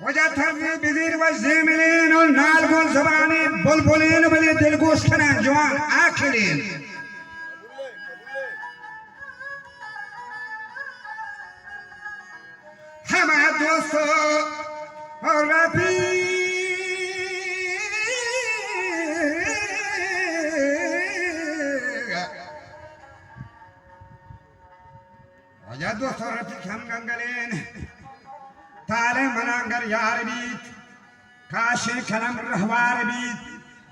وجاتر بذير والزملين والنالقون زباني بلبلين بلي دلقوش كنان جوان آكلين هما دوستو ربي وجا دوستو ربي كم گنگلين تالي منانگر يار بيت كاشي كلام رهوار بيت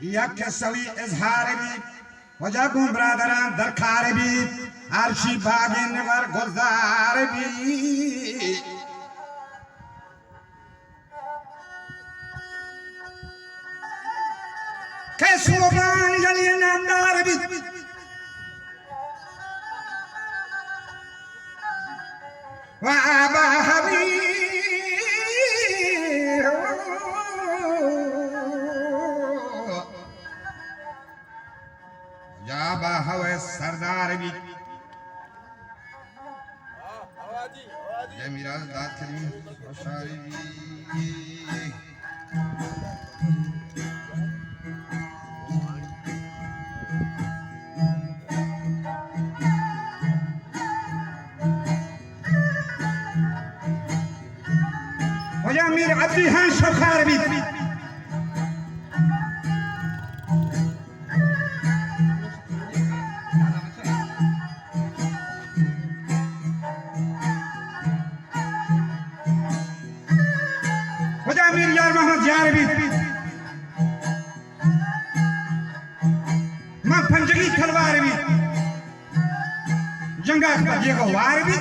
يك سوي اظهار بيت وجاكم برادران دركار بيت عرشي باغين ور گلزار بيت كسوبان يلي نامدار بيت وابا حبيب जाबा हवे सरदार भी ये मेरा दाद करीम शारी भी हो जा मेरे अब्दी हैं शौखार भी अमीर यार मोहम्मद यार भी मां पंजगी तलवार भी जंगा ये को वार भी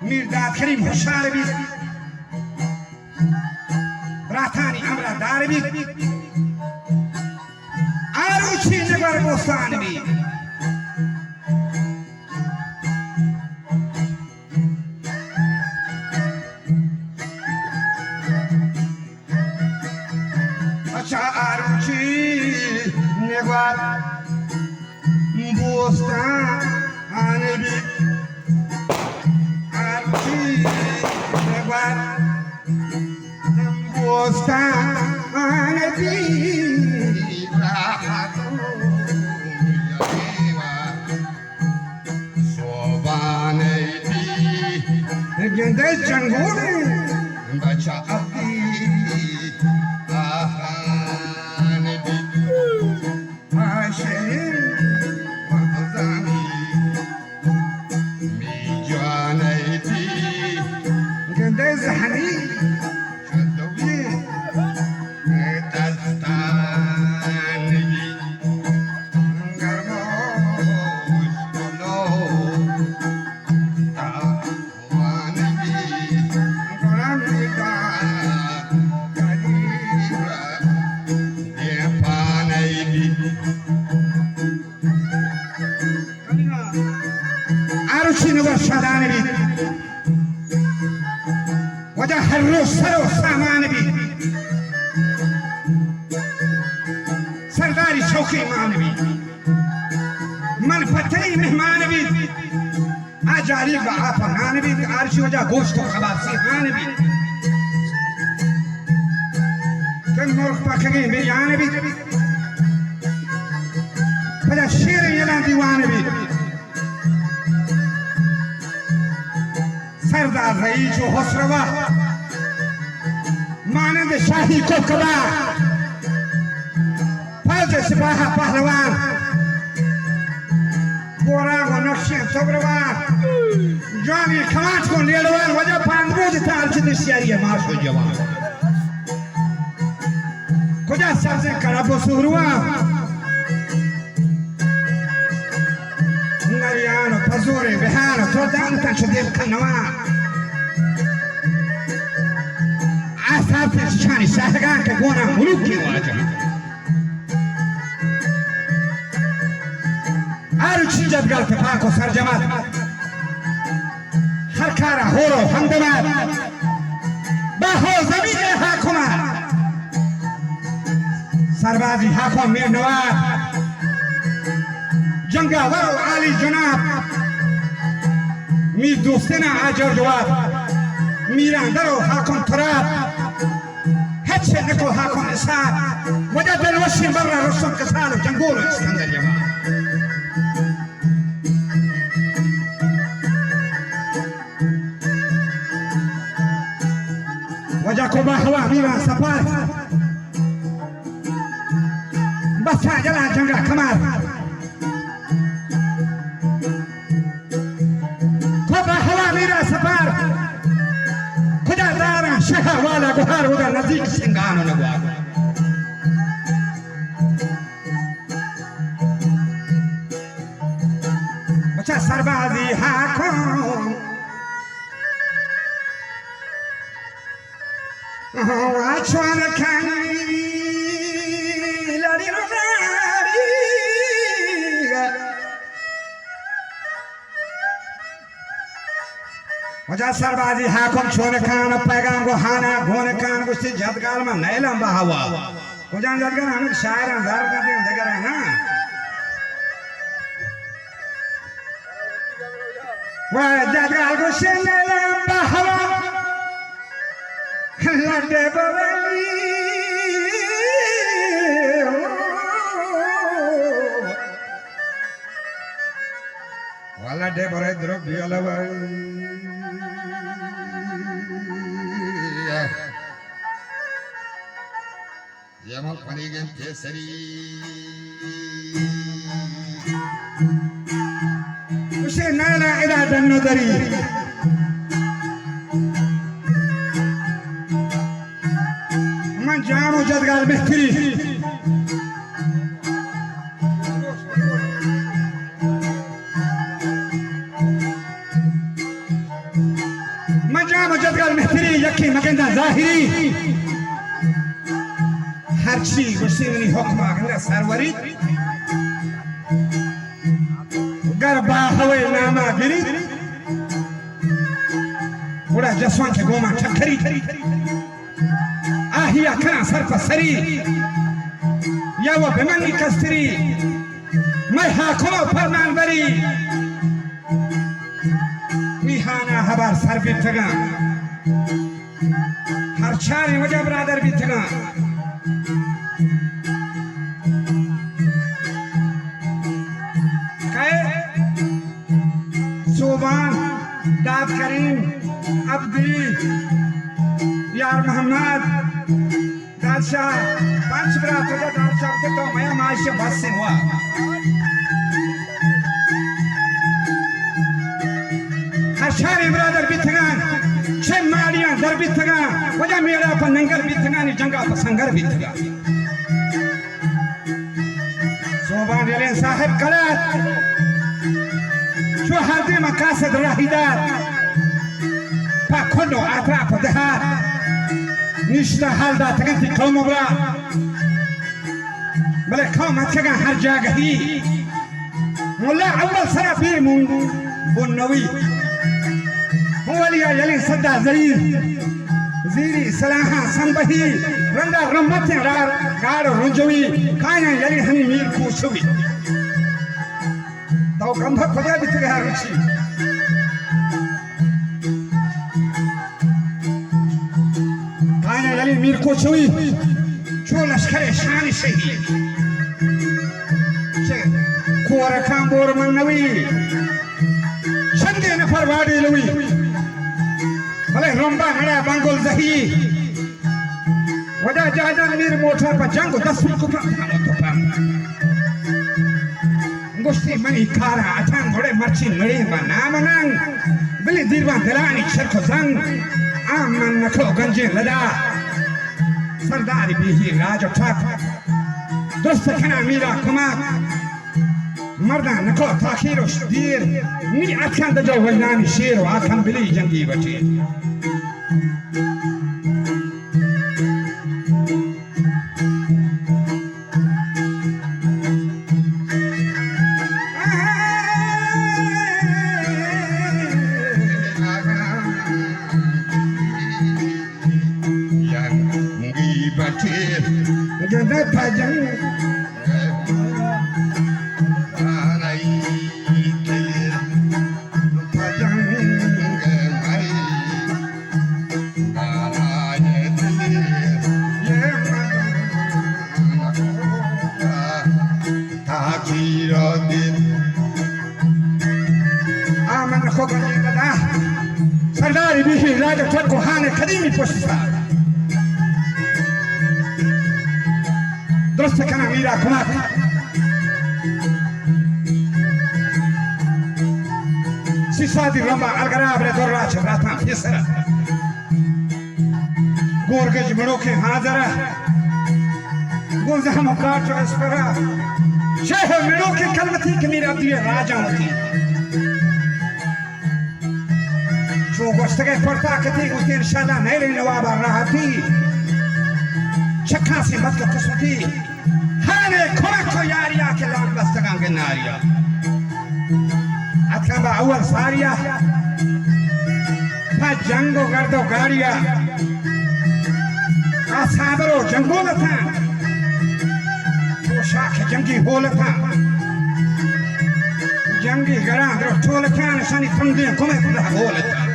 मीर दाद करीम होशार भी राथानी अमरा दार भी आरुषी नगर बोस्तान भी Aruchi negwar bostan anebi Aruchi negwar bostan anebi rahatu yawa sobanebi gende jangole bacha abdi شدان بی وجه هر روز سر و سامان بی سرداری شوخی مان بی من پتری مهمان بی آجاری و آفغان بی عرشی وجه گوشت و خباب سیحان بی کن مرخ پاکگی بیان بی وجه شیر یلان دیوان بی सरदार रईस हसरवा मानंद शाही कोकबा फौज सिपाही पहलवान बोरा को नक्शे सबरवा जवानी खमाच को लेलवान वजह पांडवों तार की दिशारी मास हो जवान खुदा सबसे कराबो सुरवा Mariano, Pazore, Behano, Tordano, Tanchodel, Canova. Asafia Chani, Sahagan, Kagona, Muluki, Waja. Aruchi Jabgal, Paco, Sarjamat. Harkara, Horo, Handamad. Baho, Zamina, Hakuma. सरबाजी हाखों Mir नवाब जंगावर आली जनाब मीर दोस्तना आजर जवाब मीरा दरो हाखों थराब هتشي نكو هاكم إسحاق وجد الوشي برا رسم كسالو جنقولو اسكندر جماعة وجاكو باحوا بيرا سفار بسا جلا جنگا كمار كو باحوا بيرا سفار خدا دارا شهر والا گهار ودا نزدیک سنگانو نگوار بچا سربازی حاکم آچوان کنی لاری رو ناری وجا سربازی حاکم چون کان پیغام کو ہانا گون کان کو سی جدگال میں نہیں لمبا ہوا کو جان جدگال ہم شاعر انظار کرتے ہیں دیگر ہے نا وہ جدگال کو سی نہیں لمبا ہوا لڑے بولی والا ڈے برے درو بیالا Yamal Panigan Kesari Nana ila Danodari Manjamo Jadgal Mehri Manjamo Jadgal Mehri Yaki Maganda Zahiri هر چی گوشتنی حکم آگنده سروری گر با هوای نامه گیری بودا جسوان که گوما چکری آهیا کنا سر پسری یا و بمنی کستری می حاکم فرمان بری میهانا هبار سر بیتگان هر چاری وجه برادر بیتگان Soban दाद करीम अब्दी यार मोहम्मद दादशाह पांच बरा तुझे दादशाह के तो मैं माशे बस से हुआ हशारे ब्रदर बिथगान छह माड़ियां दर बिथगान वजह मेरा पर नंगर बिथगान जंगा पर संगर बिथगान सोबान जलेन साहिब कलत شو هذه مقاصد راهدار فكله أطراف دهار نشتا حال دا تكنتي قوم برا بل قوم أتكن هر جاگهی مولا أول سنة في بنوي هو ليا يلي صدى زيري سلاحا سنبهي رندا رمبتين غار رنجوي كاينا يلي هني مير كوشوي तो गंधा खोजा भी तेरे हाथ रुचि कायना याली मीर को चुई चो लश्करे शानी सही कोरा कांबोर मनवी चंदे नफर वाड़ी लवी भले रंबा नड़ा बांगोल जही वजह जाजन मीर मोटर पर जंगो 10 मिनट को गोष्टी मनी खारा अचान घोड़े मर्ची लड़ी बना मनंग बिली दीरवान दिलानी शर्खो जंग आम मन नखो गंजे लदा सरदारी बिही राजो ठक दोस्त खना मीरा कुमार मर्दा नखो ताखीरो शदीर मी अखान दजो वजनानी शेर आखन बिली जंगी बची जगत जंग सरदारी भी राजा ठग को हाने खदीमी पोषिता दुरुस्त कना मीरा खुमाक सिसादी रंबा अलगराबरे दोर्रा छबराता फिसरा गोरगज मड़ोके हाजरा गोजा मुकाट स्परा शेह मड़ोके कलमती के मीरा दिए राजा होती जो गोश्त के पड़ता कती उसके इंशाल्लाह नहीं रही नवाब आ रहा थी चक्का से मत कर कसती हाने खोना को यारिया के लाख बस्तगां के नारिया अथवा अव्वल सारिया था जंगो गर्दो गाड़िया आसाबरो जंगो लथा तो शाख जंगी हो लथा जंगी गरा दो ठोल था निशानी फंदे घुमे खुदा हो लथा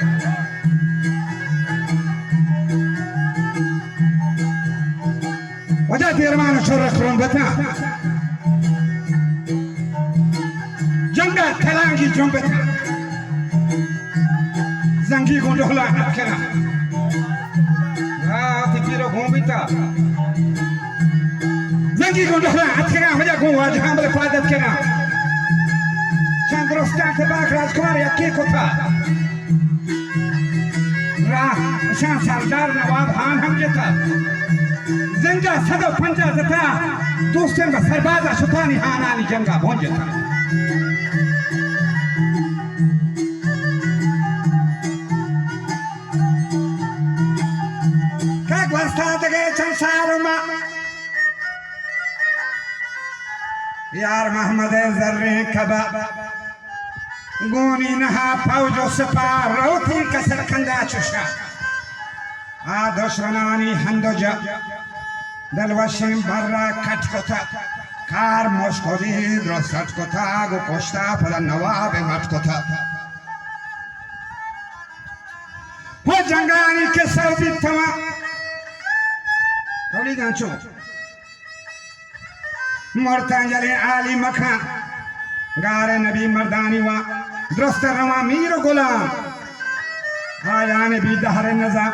وجات يرمان شرق رنبتا جنگا تلانگی جنبتا زنگی گندولا اکرا راتی پیرو گومبتا زنگی گندولا اکرا مجا گون واجهان بل پادت کرا چندرستان تباک راجکمار یکی کتا راه شان سردار نواب خان هم جتا زنجا صدو پنجا زتا دوستن با سربازا شتانی حانانی جنگا بونجتا کاک واسطا دگه چند سالو ما یار محمد ذره کبا گونی نها پوجو سپا روتی کسر کندا چشا دشمنانی هندو جا دلوشیم برا کٹ کتا کار مشکلی درست کتا گو کشتا پدا نواب مت کتا و جنگانی که سعودی تما تولی گانچو مرتنجل عالی مکان گار نبی مردانی و درست روا میر غلام آیان بی دهر نظام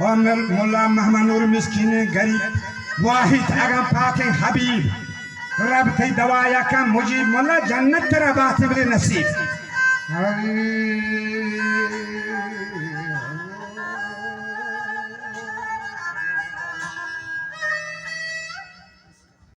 और मुल्ला महमद नूर मिस्कीन गरीब वाहिद अगम पाके हबीब रब थी दवाया का मुजीब मुल्ला जन्नत तेरा बात बले नसीब